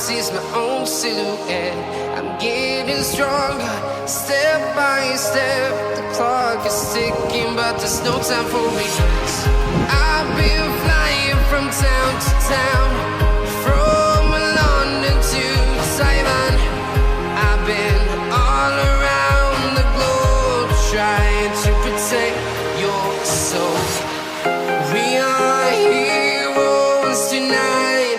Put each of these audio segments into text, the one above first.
see's my own silhouette. I'm getting stronger, step by step. The clock is ticking, but there's no time for regrets. I've been flying from town to town, from London to Taiwan. I've been all around the globe, trying to protect your soul. We are heroes tonight.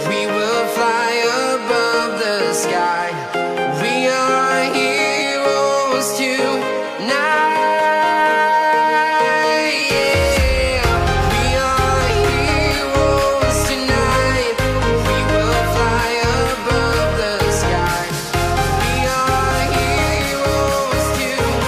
We will fly above the sky. We are heroes tonight. Yeah. We are heroes tonight. We will fly above the sky. We are heroes tonight.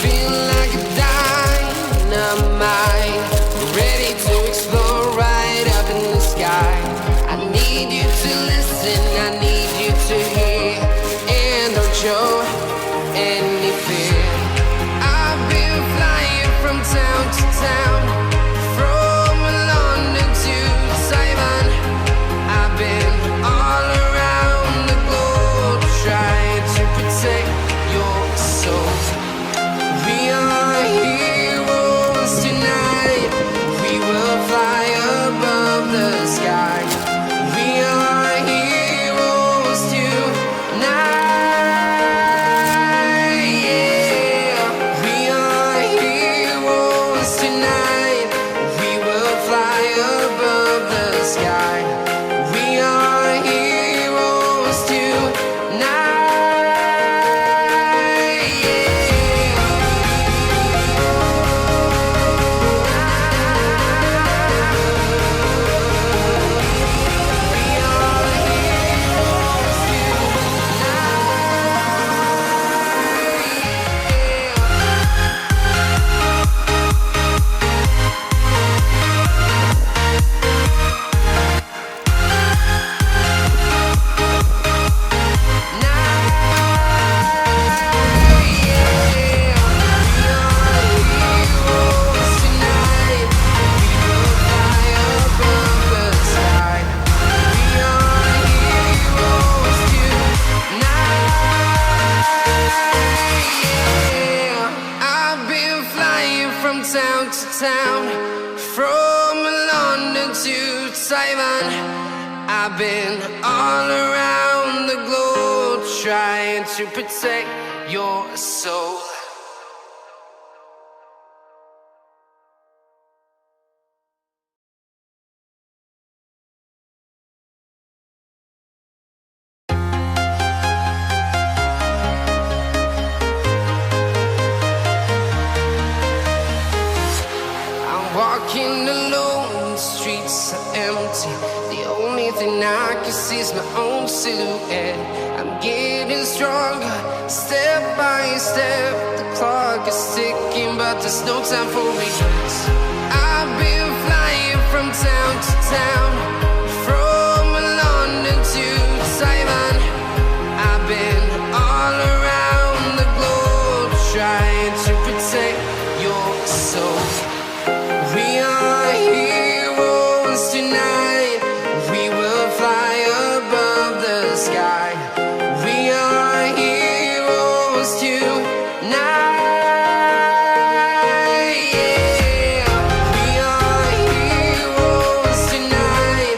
Feel like a dynamite, ready to explore right up in the sky. I need you to listen, I need you to hear, and don't show any fear. I've been flying from town to town, from London to Taiwan. I've been all around the globe, trying to protect your soul. We are heroes tonight. We will fly above the sky. We are heroes tonight. Yeah. We are heroes tonight. We will fly above the sky. We are heroes tonight. I've been flying from town to town, from London to Taiwan. I've been all around the globe, trying to protect your soul. I'm walking alone, the streets are empty. The only thing I can see is my own silhouette. I'm getting stronger, step by step. The clock is ticking, but there's no time for regrets. I've been flying from town to town, from London to Taiwan. I've been all around the globe, trying to protect your soul. We are heroes tonight. We will fly above the sky. We are heroes tonight. Yeah. We are heroes tonight.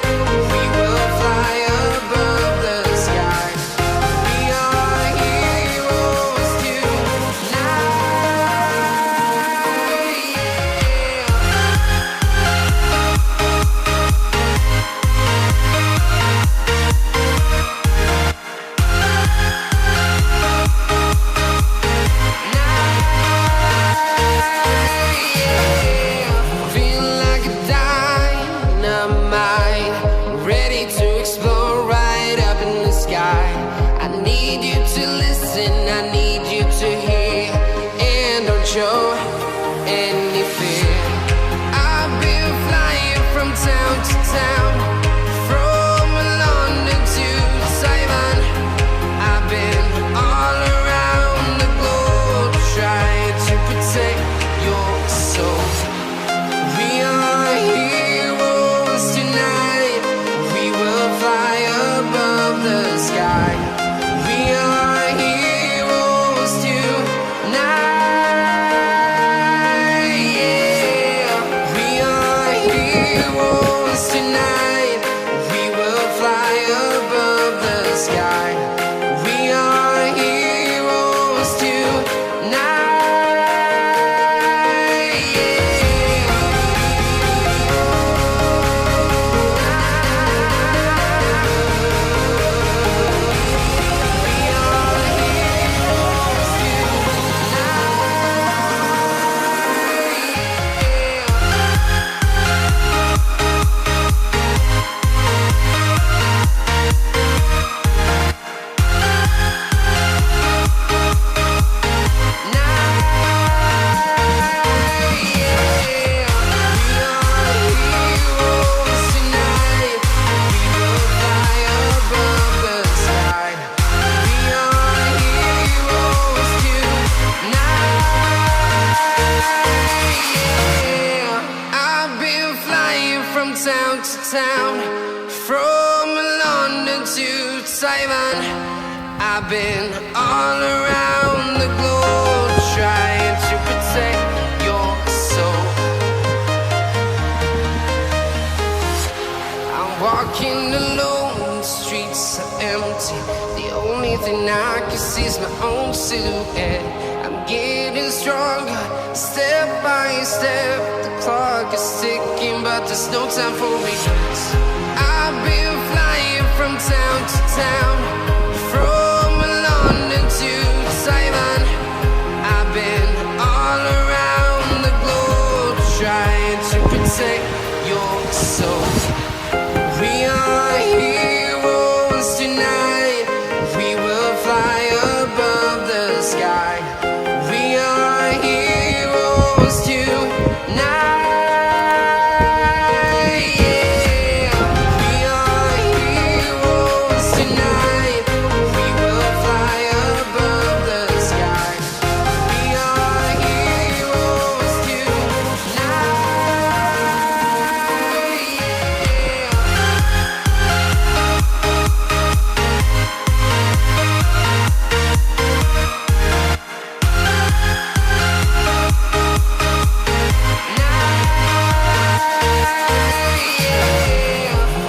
From London to Taiwan, I've been all around the globe trying to protect your soul. I'm walking alone, the streets are empty. The only thing I can see is my own silhouette. I'm getting stronger, step by step. The clock is ticking, but there's no time for regrets. I've been flying from town to town, from London to Taiwan. I've been all around the globe trying to protect your soul. We are heroes tonight. We will fly above the sky. We are heroes tonight. Yeah. We are heroes tonight. We will fly above the sky. We are heroes tonight.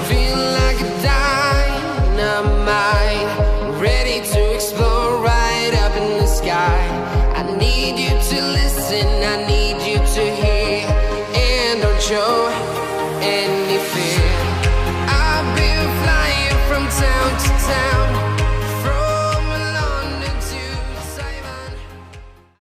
Feel like a dynamite, ready to explode right up in the sky. I need you to listen, I need you to hear, and don't show any fear. I've been flying from town to town,